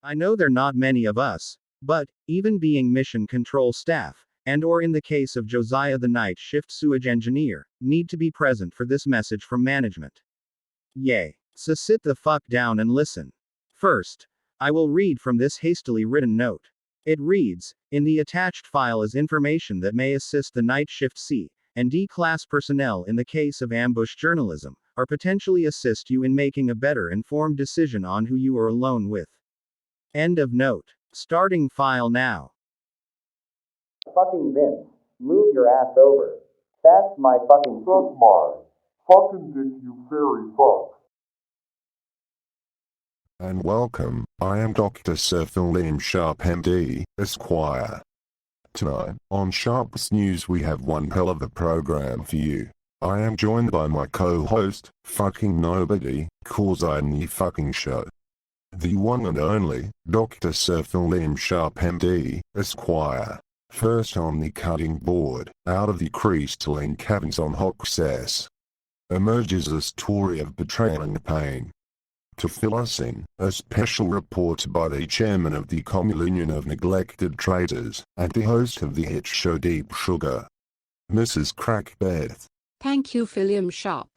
I know there are not many of us, but, even being mission control staff, and or in the case of Josiah the night shift sewage engineer, need to be present for this message from management. Yay. So sit the fuck down and listen. First, I will read from this hastily written note. It reads, in the attached file is information that may assist the night shift C and D class personnel in the case of ambush journalism, or potentially assist you in making a better informed decision on who you are alone with. End of note. Starting file now. Fucking Vince, move your ass over. That's my fucking Suck my fucking dick, you fairy fuck. And welcome, I am Dr. Sir Philip Sharp MD, Esquire. Tonight, on Sharp's News we have one hell of a program for you. I am joined by my co-host, fucking nobody, cause I any fucking show. The one and only, Dr. Sir Philip Sharp MD, Esquire. First on the cutting board, out of the crystalline caverns on Hoxas, emerges a story of betrayal and pain. To fill us in, a special report by the chairman of the Communion of Neglected Traitors, and the host of the hit show Deep Sugar, Mrs. Crackbeth. Thank you, Philip Sharp.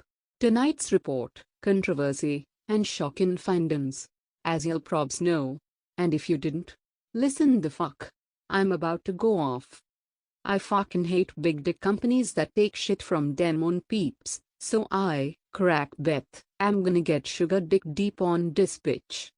Tonight's report, controversy, and shocking findings. As you'll probs know. And if you didn't, listen the fuck. I'm about to go off. I fucking hate big dick companies that take shit from them own peeps, so I, Crackbeth, am gonna get sugar dick deep on this bitch.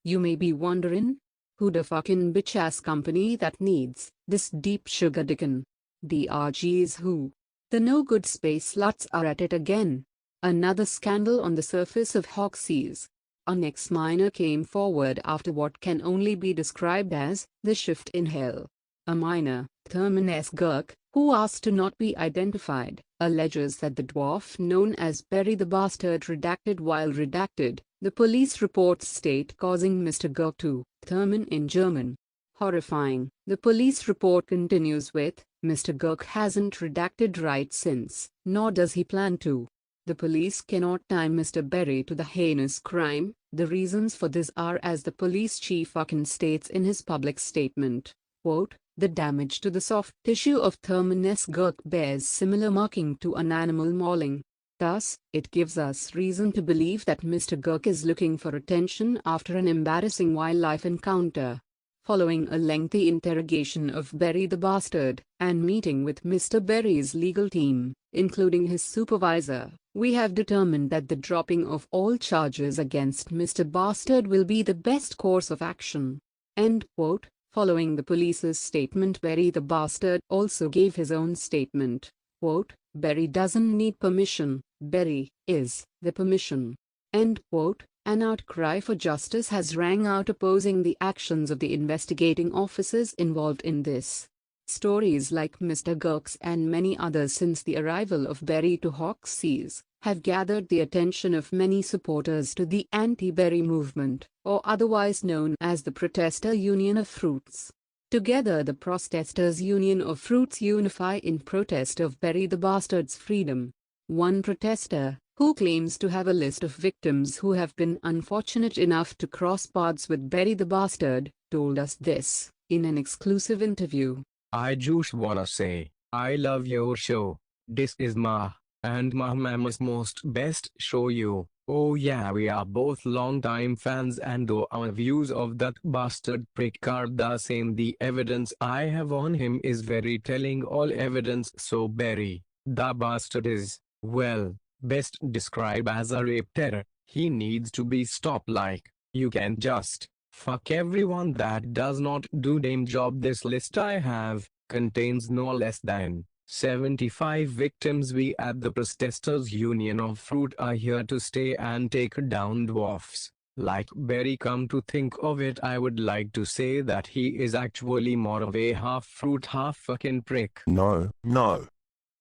You may be wondering, who the fucking bitch ass company that needs this deep sugar dickin'? DRG is who? The no good space sluts are at it again. Another scandal on the surface of Hoxie's. An ex-miner came forward after what can only be described as the shift in hell. A miner, Therman S. Girk, who asked to not be identified, alleges that the dwarf known as Perry the Bastard redacted while redacted, the police reports state causing Mr. Girk to Therman in German. Horrifying. The police report continues with, Mr. Girk hasn't redacted right since, nor does he plan to. The police cannot tie Mr. Berry to the heinous crime. The reasons for this are as the police chief fucking states in his public statement, quote, the damage to the soft tissue of Therman S. Girk bears similar marking to an animal mauling. Thus, it gives us reason to believe that Mr. Girk is looking for attention after an embarrassing wildlife encounter. Following a lengthy interrogation of Berry the Bastard, and meeting with Mr. Berry's legal team, including his supervisor, we have determined that the dropping of all charges against Mr. Bastard will be the best course of action. End quote. Following the police's statement, Berry the Bastard also gave his own statement, quote, Berry doesn't need permission, Berry is the permission. End quote. An outcry for justice has rang out opposing the actions of the investigating officers involved in this. Stories like Mr. Girk's and many others since the arrival of Berry to Hoxie's have gathered the attention of many supporters to the anti-Berry movement, or otherwise known as the Protester Union of Fruits. Together the Protesters Union of Fruits unify in protest of Berry the Bastard's freedom. One protester, who claims to have a list of victims who have been unfortunate enough to cross paths with Berry the Bastard, told us this, in an exclusive interview. I just wanna say, I love your show. This is my, and my mama's most best show you. Oh yeah, we are both long-time fans, and though our views of that bastard prick are the same, the evidence I have on him is very telling. All evidence so Berry, the bastard is, well, best described as a rape terror. He needs to be stopped. Like, you can't just fuck everyone that does not do damn job. This list I have contains no less than 75 victims. We at the Protesters Union of Fruit are here to stay and take down dwarfs like Berry. Come to think of it, I would like to say that he is actually more of a half fruit half fucking prick. No.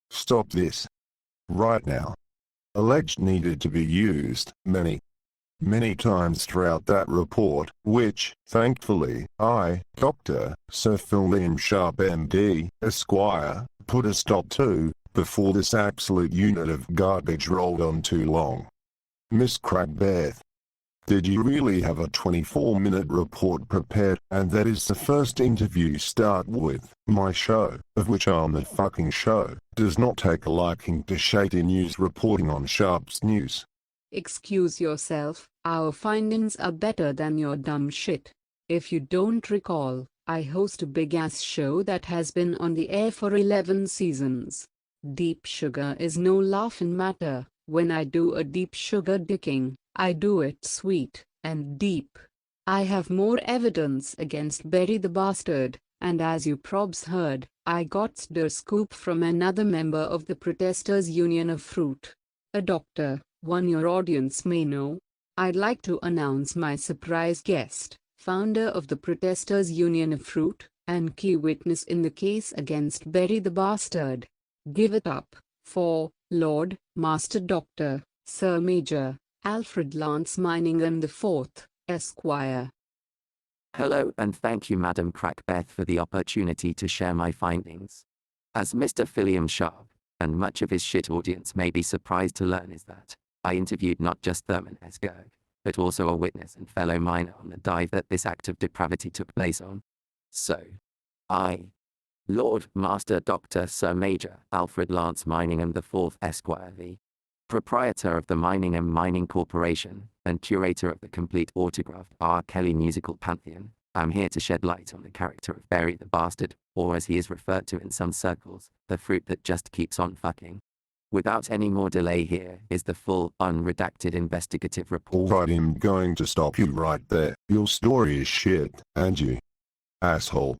Stop this. Right now. Alleged needed to be used many times throughout that report, which, thankfully, I, Dr. Sir Philip Sharp MD, Esquire, put a stop to, before this absolute unit of garbage rolled on too long. Miss Crackbeth. Did you really have a 24-minute report prepared? And that is the first interview start with. My show, of which I'm the fucking show, does not take a liking to shady news reporting on Sharp's News. Excuse yourself, our findings are better than your dumb shit. If you don't recall, I host a big-ass show that has been on the air for 11 seasons. Deep sugar is no laughing matter. When I do a deep sugar dicking, I do it sweet and deep. I have more evidence against Barry the Bastard, and as you probs heard, I got the scoop from another member of the Protesters Union of Fruit. A doctor, one your audience may know. I'd like to announce my surprise guest, founder of the Protesters Union of Fruit, and key witness in the case against Barry the Bastard. Give it up for Lord, Master Doctor, Sir Major, Alfred Lance Miningham IV, Esquire. Hello and thank you Madam Crackbeth for the opportunity to share my findings. As Mr. Philium Sharp, and much of his shit audience may be surprised to learn is that I interviewed not just Therman S. Girk, but also a witness and fellow miner on the dive that this act of depravity took place on. So, I, Lord, Master Doctor Sir Major Alfred Lance Miningham IV Esquire the proprietor of the Miningham Mining Corporation, and curator of the complete autographed R. Kelly musical pantheon, I'm here to shed light on the character of Barry the Bastard, or as he is referred to in some circles, the fruit that just keeps on fucking. Without any more delay, here is the full, unredacted investigative report. Alright, I'm going to stop you right there. Your story is shit, and you, asshole,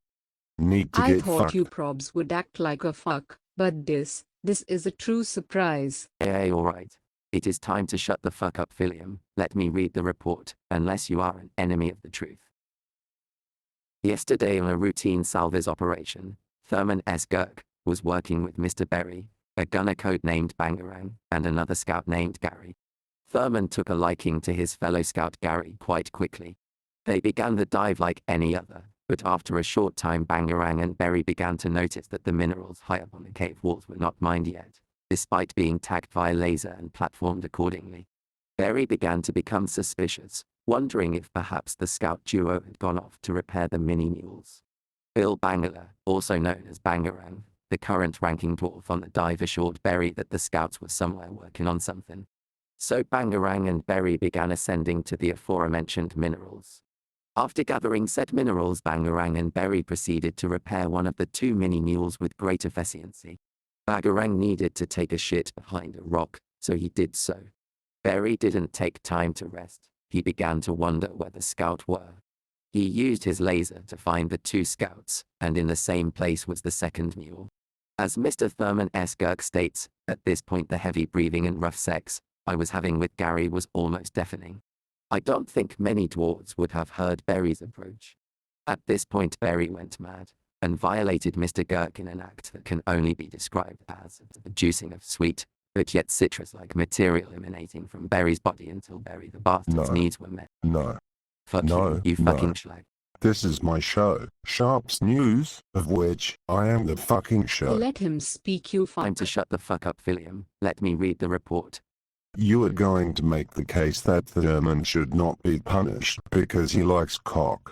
need to I get thought fucked. you probs would act like a fuck, but this is a true surprise. Hey, alright. It is time to shut the fuck up, Philium. Let me read the report, unless you are an enemy of the truth. Yesterday on a routine salvage operation, Therman S. Girk was working with Mr. Berry, a gunner codenamed Bangarang, and another scout named Gary. Therman took a liking to his fellow scout Gary quite quickly. They began the dive like any other, but after a short time Bangarang and Berry began to notice that the minerals high up on the cave walls were not mined yet, despite being tagged via laser and platformed accordingly. Berry began to become suspicious, wondering if perhaps the scout duo had gone off to repair the mini-mules. Bill Bangala, also known as Bangarang, the current ranking dwarf on the dive, assured Berry that the scouts were somewhere working on something. So Bangarang and Berry began ascending to the aforementioned minerals. After gathering said minerals, Bangarang and Berry proceeded to repair one of the two mini-mules with great efficiency. Bangarang needed to take a shit behind a rock, so he did so. Berry didn't take time to rest. He began to wonder where the scout were. He used his laser to find the two scouts, and in the same place was the second mule. As Mr. Therman S. Girk states, at this point the heavy breathing and rough sex I was having with Gary was almost deafening. I don't think many dwarves would have heard Berry's approach. At this point Berry went mad, and violated Mr. Girk in an act that can only be described as the juicing of sweet, but yet citrus-like material emanating from Berry's body until Barry the Bastard's needs were met. No. Fuck No, you no. fucking schlag. This is my show, Sharp's News, of which I am the fucking show. Let him speak, you fuck. Time to shut the fuck up, Philium. Let me read the report. You are going to make the case that the German should not be punished because he likes cock.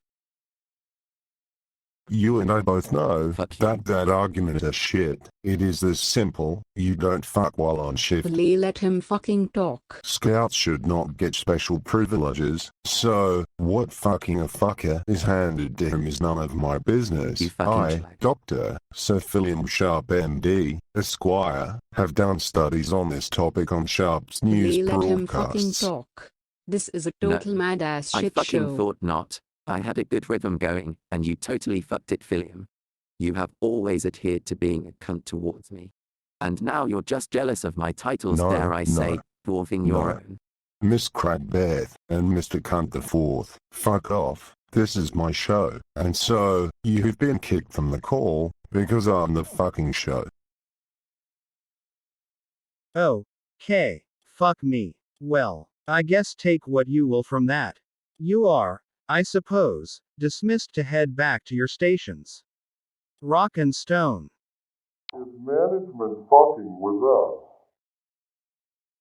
You and I both know Fuck you. that argument is shit. It is this simple. You don't fuck while on shift. Please let him fucking talk. Scouts should not get special privileges, so what fucking a fucker is handed to him is none of my business. You fucking I, schlag. Dr. Sir Philium Sharp MD, Esquire, have done studies on this topic on Sharp's News Please let him fucking broadcasts. talk. This is a No, total mad-ass I shit fucking show. thought not. I had a good rhythm going, and you totally fucked it, Philium. You have always adhered to being a cunt towards me. And now you're just jealous of my titles, No, dare I say, no, dwarfing your no. own. Miss Crackbeth and Mr. Cunt the Fourth, fuck off. This is my show, and so, you've been kicked from the call, because I'm the fucking show. Oh. Okay. Fuck me. Well, I guess take what you will from that. You are, I suppose, dismissed to head back to your stations. Rock and Stone. Is management fucking with us?